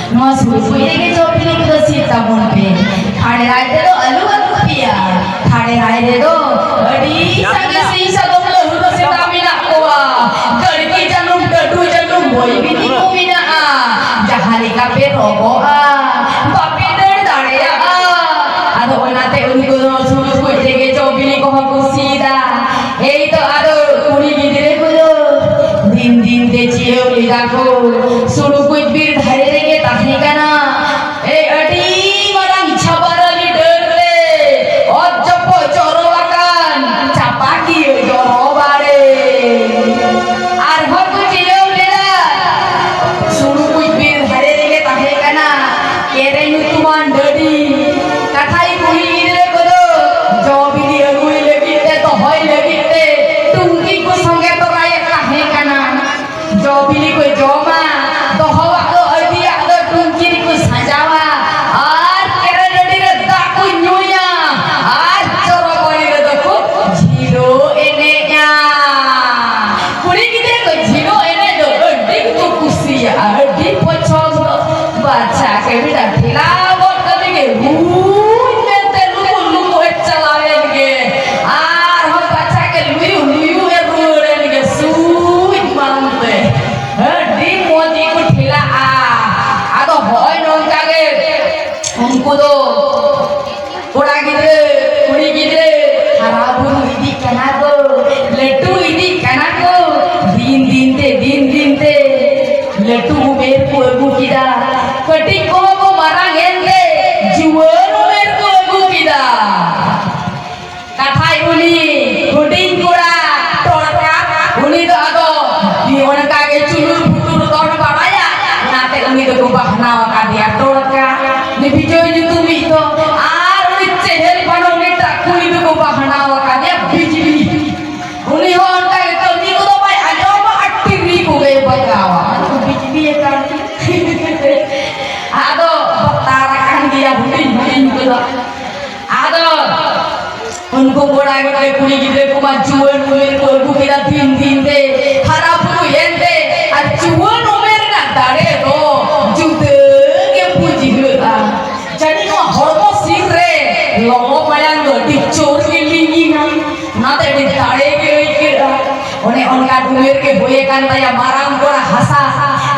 Nua suwi ke jopini ko sita monpe. Thane rai de do alu pia. Thane rai de do adi sange sisa do lo do sita mina koa. Garki janum dadu janum boy bini ko mina a. Jahali ka pe robo a. Bape de dare a. Ado onate unko suwi ke jopini ko ko sida. Ei to ado kuri gidire ko दिन दिन ते चियो लिदा को सुरु कुछ बीर धरे के ताकने का ना ए अटी मरंग छबर लीडर ले और जब चोरो वाकन चापा की जोरो बारे आर भर कुछ चियो लिदा सुरु कुछ बीर धरे के ताकने का ना केरे नुतुमान डडी कथाई कुही इधर को दो जो बिली अगुई लगिते तो होई लगिते तुमकी को संगे तो राय ताकने का ना जो बिली को जोमा तो हवा तो अदिया तो टुंकिरी को सजावा और केरडडी रे दाकु न्यूया और चोरो कोई रे दको झीरो एनेया पुरी किते को झीरो एने दो अड्डी तो कुसिया अड्डी पछोस बच्चा के बेटा ढिला बोल कभी के में ते लुकु लुकु चलावे के और हम बच्चा के लुयु लुयु ए रोड़े के सुई मानते डी मोदी को ठेला आ आदो होय नोंका के उनको दो कोड़ा गिदरे कुड़ी गिदरे हराबुरु इदी कना को लट्टू इदी कना को दिन ते लट्टू मेर को अगु किदा कटी को मारांगेंदे जुवन मेर को अगु किदा कथाई उनी हुडिंग कोड़ा टोड़का उनी तो आदो दिवन का के चुलुर फुटुर तोड़ बाड़ाया नाते उनी तो को बहना का दिया टोड़का नि बिजो जुतु मी तो आर उनी चेहल पनो ने टाकुनी तो को बहना का दिया बिजली उनी हो उनका के तो नी को तो भाई आजो मा अट्टी को गए बगावा बिजली ये कानी आदो तारा कान दिया हुडिंग को आदो उनको बोड़ा के कुड़ी गिदरे को मा जुवन उमेर को अगु किदा दिन दे हराबुरु येंदे आ जुवन उमेर ना दारे दो जुदे के पूजी होता जनी को हरमो सिर रे लोमो मायान दो डिचोर के लिंगी ना ते दारे के ओने उनका उमेर के होए कान तया माराम कोड़ा हसा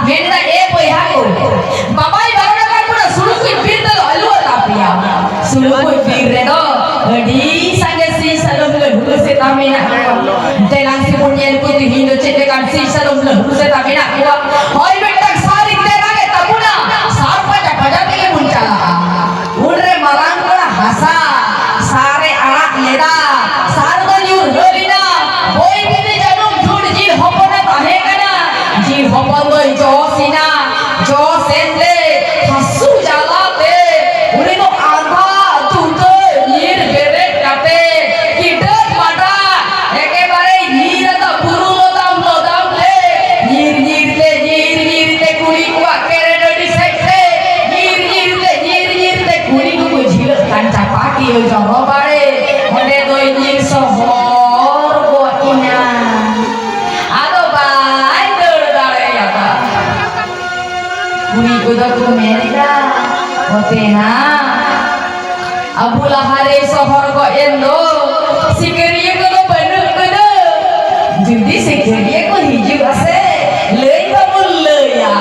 मेनदा ए बया को बाबाई बारोडा का पूरा सुलु को बीर दो अलुआ तापिया सुलु को बीर रे दो अडी संगे सी सलम ले हुल से तामिना तेलांग से पुण्यन को हिंदू चेते कान सी सलम ले हुल से तामिना को होय बेटा सारी तेरा के तबुना सार पजा पजा के मुंचाला उनरे मरान कोड़ा हसा सारे आड़ा लेदा सार तो न्यू होलिना होय बिने जनुम झूठ जी होपना ताहे कना जी होपन तो जो सीना जो सेंदे हसु जालाते उनी तो आधा तुतो नीर बेरे काटे किडर माटा एकेबारे नीर तो पुरु लोदाम ले नीर ते कुड़ी को केरे डडी सेटे नीर ते कुड़ी को झिल कांचा पाकी हो जरो बाड़े ओने तो नीर सो होर को इना आदो बाय दड़ दाड़े याता कुड़ी को तो मेरिदा होते ना अबू लहारे शहर को एंदो सिकरिये को तो बनु कदो जुदी सिकरिये को हिजु असे लई बमुल लया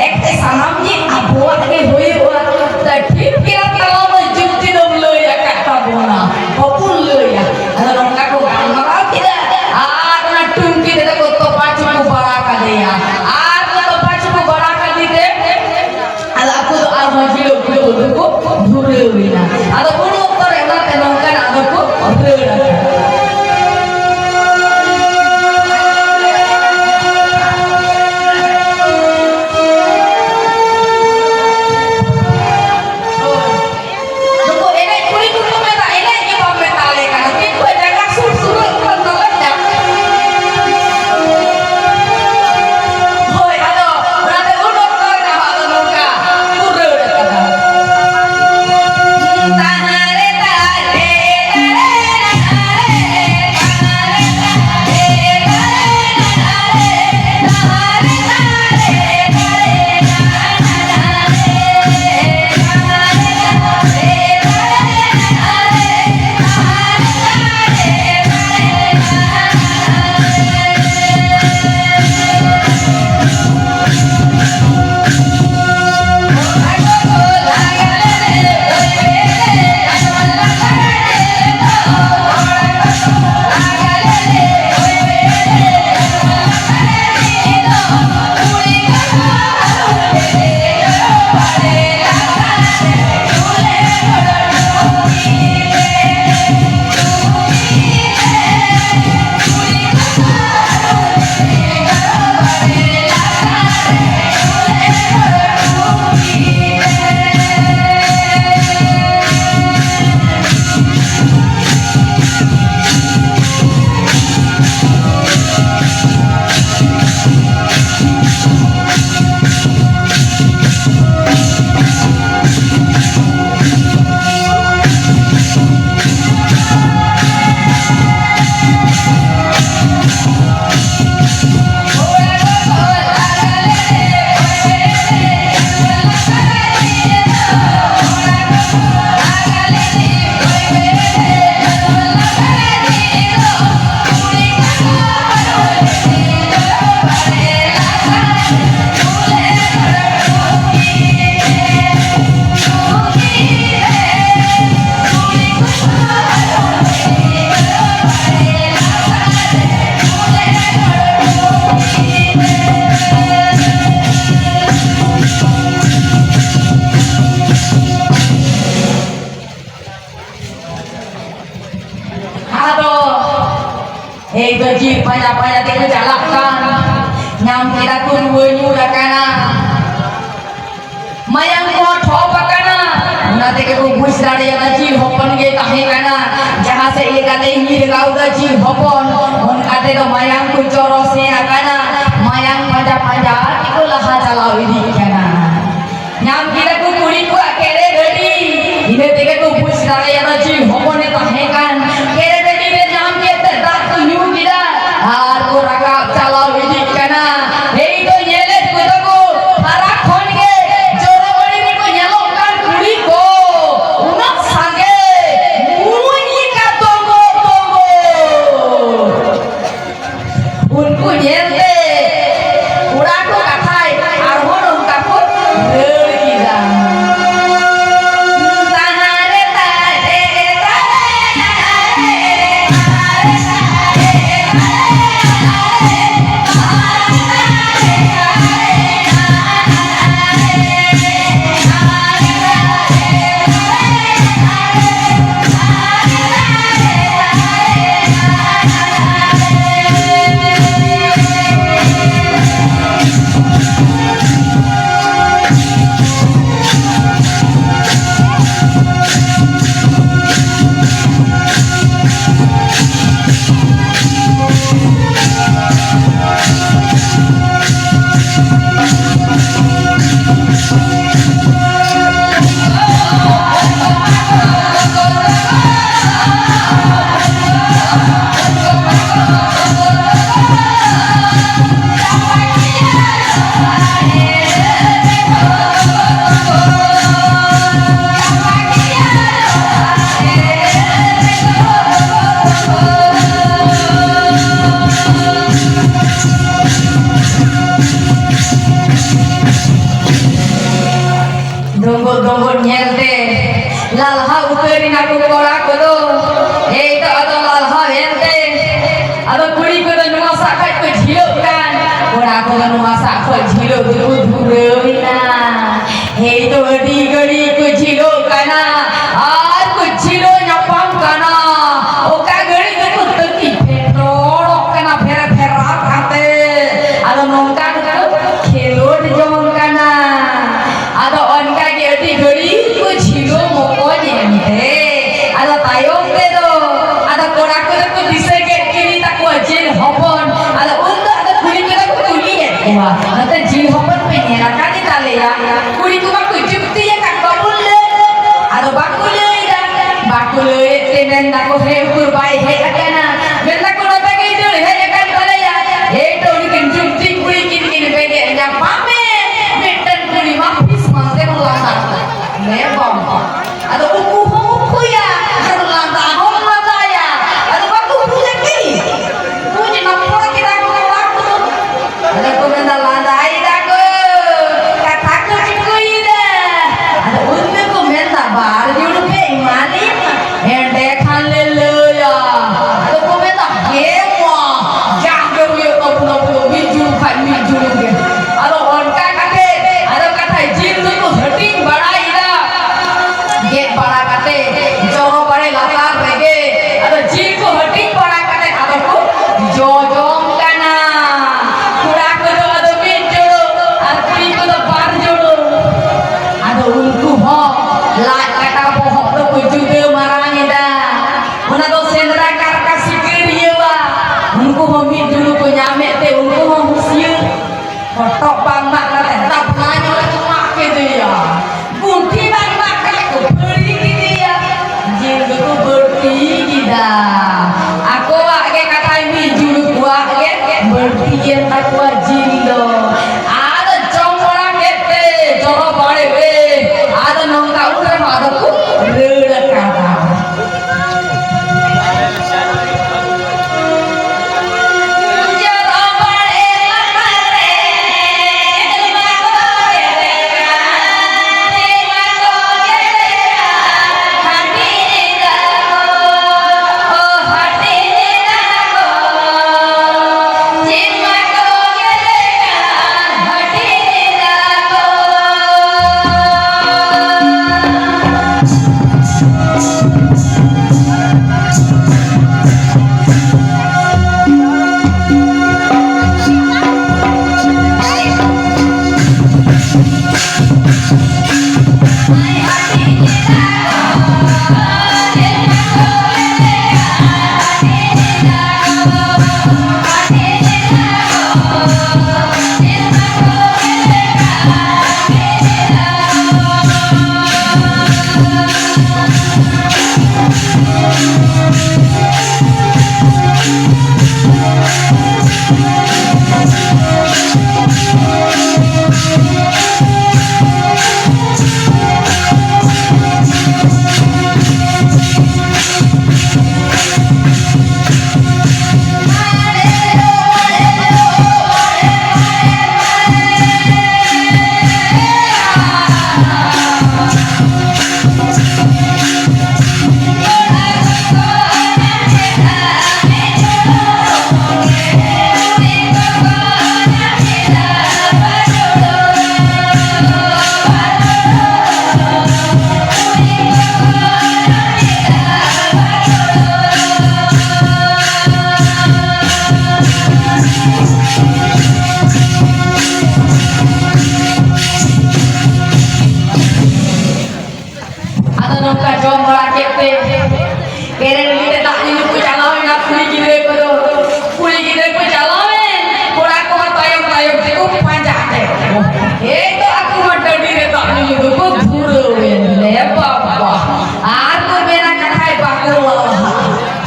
एक सनम जी अबू आगे होई हुआ त ठीक किरा तला में जुदी दम लया कता बोना बपुल लया अदर उनका को गानरा किदा आर ना टुंकी दे को तो पांच को बड़ा का दिया आर तो पांच को बड़ा का दीते अदा को तो आर मजिलो को धुरे हुईना अदा बोलो तर एना तेनंका अदा को रेड़ा panya-panya teh jalakan nyam kita kun wenyu kana mayang ko thopa kana nate ke bus dare ya ji hopon ge tahe kana jaha se ye kate ni gau da ji hopon on kate do mayang ku coro se kana mayang panja-panja iku laha jalawi di kana nyam kita ku kuri ku kere gadi ine te ke bus dare ya ji hopon e tahe kan kere gadi be nyam ke te dak tu nyu kida ar ko rakap jalawi di kana ei to nyele ku to ku para khon ge joro bori ni ko nyalo kan kuri ko unak sage muni ka tongo tongo unku nyele ura ko kathai ar hono ka ko reur kida tanare tare donggo nyelde lalha uterin aku kora kodo ei to ado lalha ente ado kuri kodo numa sakai ko jilo kan kora kodo numa sakai jilo tu dhurina ei to adi gari ko jilo kana ar ko jilo nyapam kana oka gari ko teki petro kana phera phera khate ado nongka ko khelod jong kana ado onka ge adi gari ko jilo moko nyente ado tayong te do ado kora ko dise ge kini tak wajil hopon ado undo ado kuri ko kuli ya kuwa ado jil hopon pe nyera kani tale ya kuri ko ko jukti ya kak bakulle ado bakulle ida bakulle tenen na ko he kurbai he akana menda ko na ge ide he kan tale ya e to ni kin jukti kuri kin kin pe ge nya pame metan kuri mapis mangte mo lasa ne bom ado uku ya ado lanta hom lanta ya ado baku punya kini punya napora kita ko waktu ado ko menda lanta ida ko kata ko ida ado unde ko menda bar julu pe imani ende khan le ya ado ko menda gemwa jangge yo ko puno puno biju khai biju ge ado onka kate ado kata jin tu ko hurting bada ida get bada kate joro bare latar rege ado jin ko hurting bada kate ado ko jojong kana kura ko ado min joro ar kuri ko bar joro ado unku ho la kata pohok do ko jude marang ida una do sendra karka sikir yewa unku ho min dulu ko nyame te unku ho musiu kotok bang mak na tap nanyo le mak ke dia bunti bang mak ko beri ki dia jil ko berti gida aku wak ke kata mi julu kuak ke berti yen tak wa jindo ada jongora kete joro bare be ada nongka ura ma ada ku reda kata nongka jom bala kete keren lite tak nyuruh ku jalawin aku kuli gide ku jalawin kura aku tayong tiku panjang deh itu aku mandang diri tak nyuruh ku buruin lepa aku bena kakai bakul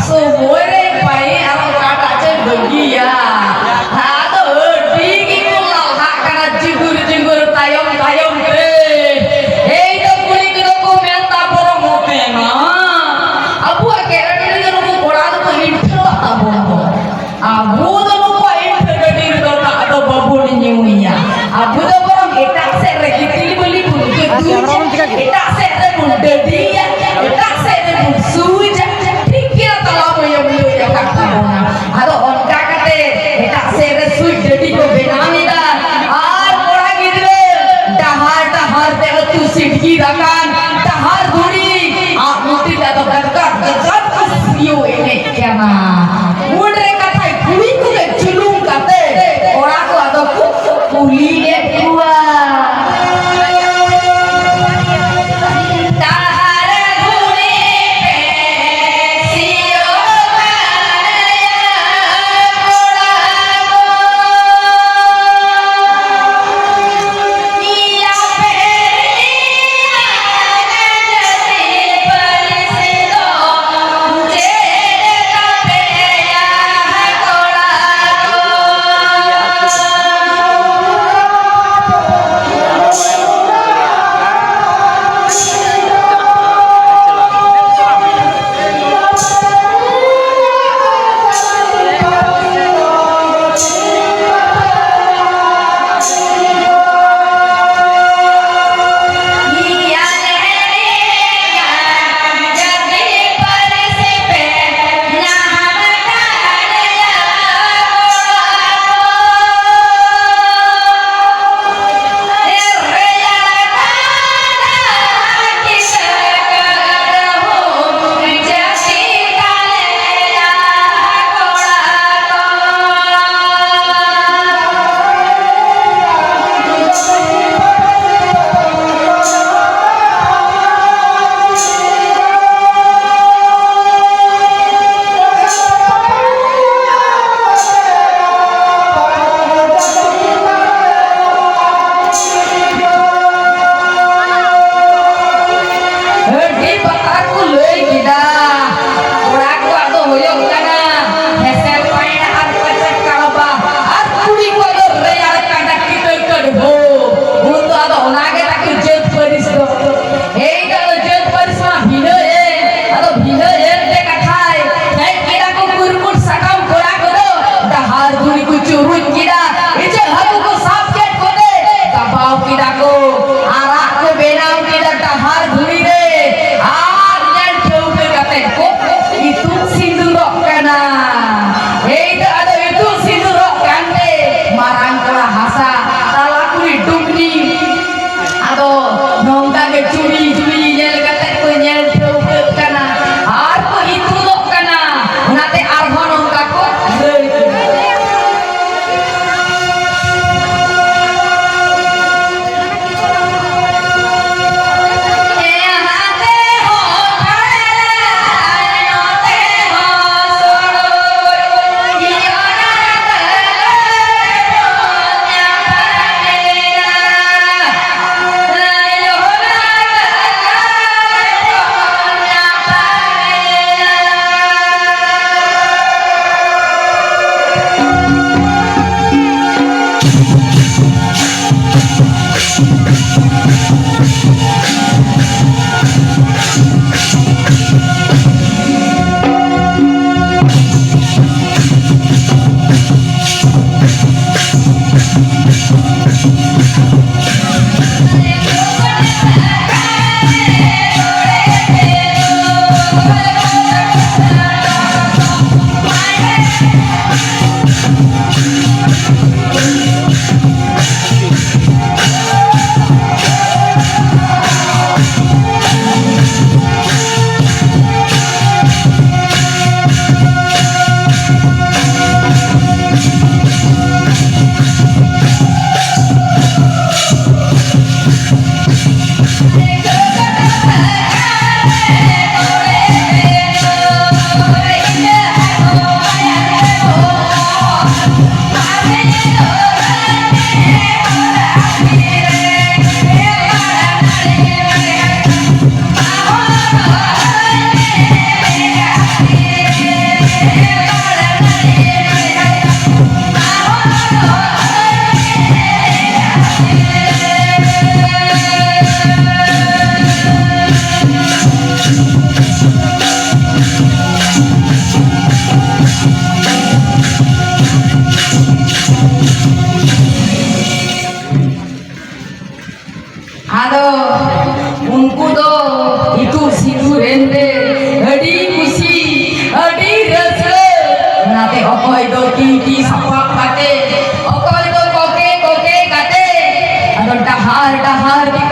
semua bayi aku kata cendegi ya aduh dingin pulau hak karena jinggur tayong deh itu kuli gide ku minta borong mukena abu keren ini aku kurang tuh intro abu tuh lupa intro diri tuh tak ada babu nyunya abu tuh borong etak sere gitu beli pun etak sere pun dia etak sere pun suja pikir kalau mau yang beli ya kata bona atau on kakate etak sere suj jadi ko benami dah orang gitu dahar te tu sidki dakan dahar duri aku tidak dekat yo ini kena mudre katai kuli ku julung kate orang ku atau kuli dua Ado unku do itu situ rende adi kusi adi rasa nate okoi do ki sapak kate okoi do koke kate ado dahar dahar di